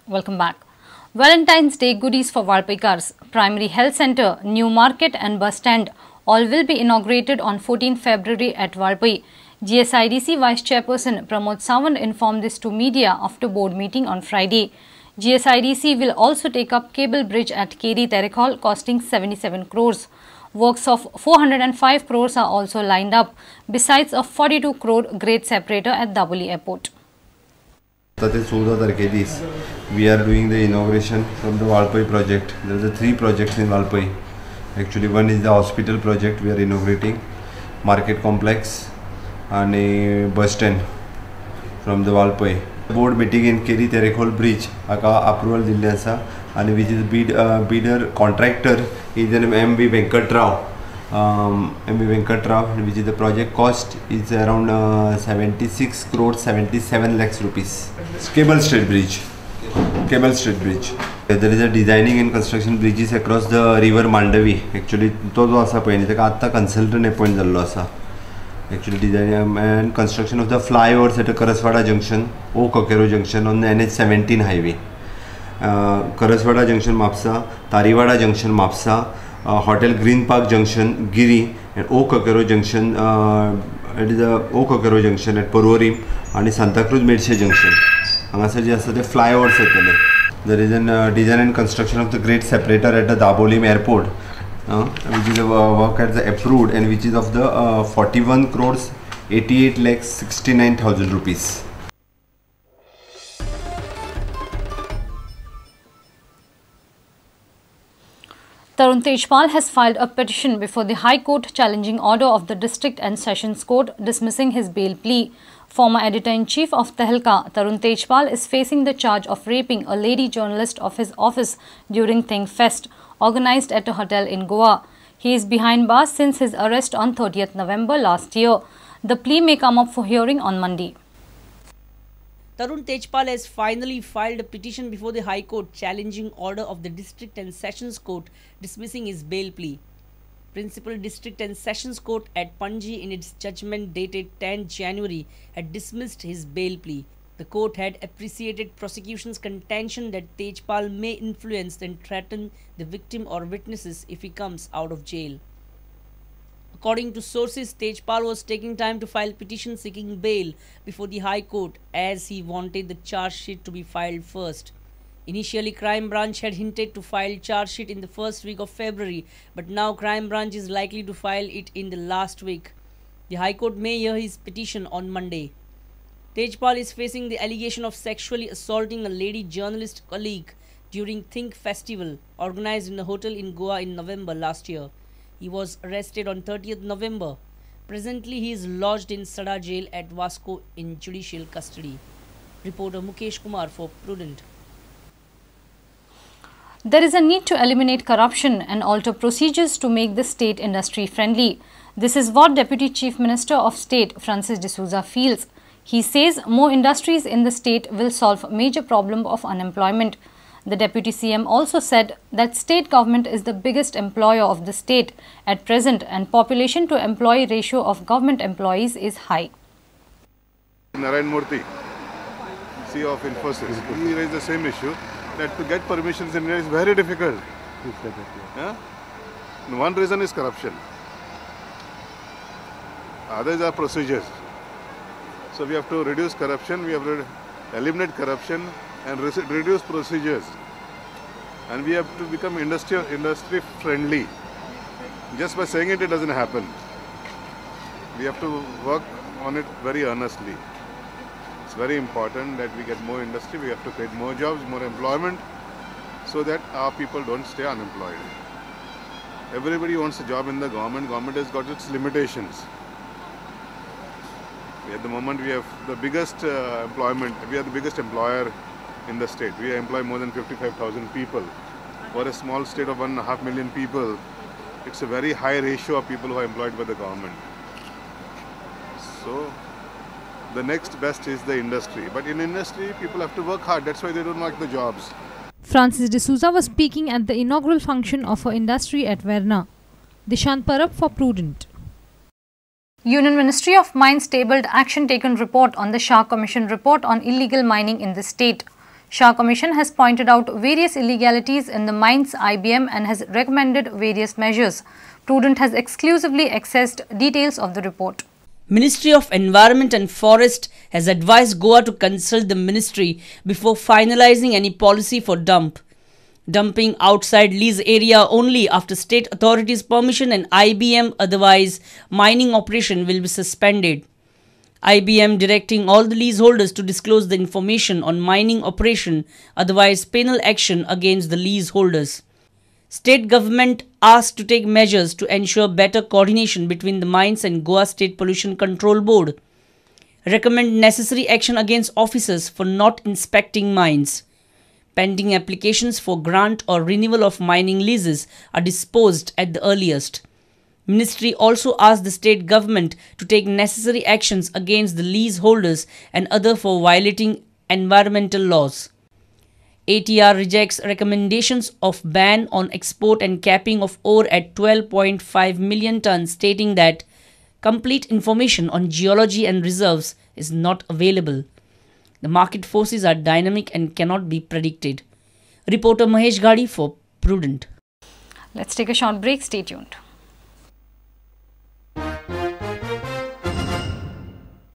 Welcome back. Valentine's Day goodies for Valpaikars. Primary Health Centre, New Market and Bus Stand all will be inaugurated on 14 February at Valpai. GSIDC Vice Chairperson Pramod Sawant informed this to media after board meeting on Friday. GSIDC will also take up cable bridge at Keri Terekhol costing 77 crores. Works of 405 crores are also lined up, besides a 42 crore grade separator at Daboli Airport. We are doing the inauguration from the Valpai project. There are 3 projects in Valpai. Actually, one is the hospital project we are inaugurating, market complex and a bus stand from the Valpai. Board meeting in Keri Terekhol bridge approval dillasa and which is bidder contractor is an MV Venkat Rao. Which is the project cost is around 76 crores 77 lakhs rupees. Cable Street Bridge. There is a designing and construction bridges across the river Mandavi. Actually, consultant appointed. Actually, design and construction of the flyovers at Karaswada Junction, Kokero Junction on the NH17 highway. Karaswada Junction Mapsa, Tariwada Junction Mapsa, Hotel Green Park Junction, Giri, and Kokero Junction. It is a Kokero Junction at Pororim and Santa Cruz Medse Junction. The flyovers. There is a design and construction of the great separator at the Dabolim Airport, which is a work at the approved and which is of the 41 crores 88 lakhs 69,000 rupees. Tarun Tejpal has filed a petition before the High Court challenging order of the District and Sessions Court dismissing his bail plea. Former Editor-in-Chief of Tehelka, Tarun Tejpal, is facing the charge of raping a lady journalist of his office during Think Fest, organized at a hotel in Goa. He is behind bars since his arrest on 30th November last year. The plea may come up for hearing on Monday. Tarun Tejpal has finally filed a petition before the High Court challenging order of the District and Sessions Court dismissing his bail plea. Principal District and Sessions Court at Panji in its judgment dated 10 January had dismissed his bail plea. The court had appreciated prosecution's contention that Tejpal may influence and threaten the victim or witnesses if he comes out of jail. According to sources, Tejpal was taking time to file petition seeking bail before the High Court as he wanted the charge sheet to be filed first. Initially, Crime Branch had hinted to file charge sheet in the first week of February, but now Crime Branch is likely to file it in the last week. The High Court may hear his petition on Monday. Tejpal is facing the allegation of sexually assaulting a lady journalist colleague during Think Festival, organized in a hotel in Goa in November last year. He was arrested on 30th November. Presently, he is lodged in Sada Jail at Vasco in judicial custody. Reporter Mukesh Kumar for Prudent. There is a need to eliminate corruption and alter procedures to make the state industry friendly. This is what Deputy Chief Minister of State Francis D'Souza feels. He says more industries in the state will solve major problem of unemployment. The Deputy CM also said that state government is the biggest employer of the state at present and population to employee ratio of government employees is high. Narayan Murthy, CEO of Infosys, he raised the same issue that to get permissions in India is very difficult. Yeah? One reason is corruption. Others are procedures. So we have to reduce corruption, we have to eliminate corruption and reduce procedures. And we have to become industry friendly. Just by saying it, it doesn't happen. We have to work on it very earnestly. It's very important that we get more industry, we have to create more jobs, more employment, so that our people don't stay unemployed. Everybody wants a job in the government. Government has got its limitations. At the moment we have the biggest employment, we are the biggest employer in the state. We employ more than 55,000 people. For a small state of 1.5 million people, it's a very high ratio of people who are employed by the government. So the next best is the industry. But in industry, people have to work hard. That's why they don't like the jobs. Francis D'Souza was speaking at the inaugural function of her industry at Verna. Dishant Parab for Prudent. Union Ministry of Mines tabled action taken report on the Shah Commission report on illegal mining in the state. Shah Commission has pointed out various illegalities in the mines IBM and has recommended various measures. Prudent has exclusively accessed details of the report. Ministry of Environment and Forest has advised Goa to consult the ministry before finalizing any policy for dumping outside lease area only after state authorities' permission and IBM, otherwise mining operation will be suspended. IBM directing all the leaseholders to disclose the information on mining operation, otherwise penal action against the leaseholders. State government asked to take measures to ensure better coordination between the mines and Goa State Pollution Control Board. Recommend necessary action against officers for not inspecting mines. Pending applications for grant or renewal of mining leases are disposed at the earliest. Ministry also asked the state government to take necessary actions against the leaseholders and other for violating environmental laws. ATR rejects recommendations of ban on export and capping of ore at 12.5 million tons, stating that complete information on geology and reserves is not available. The market forces are dynamic and cannot be predicted. Reporter Mahesh Gadi for Prudent. Let's take a short break. Stay tuned.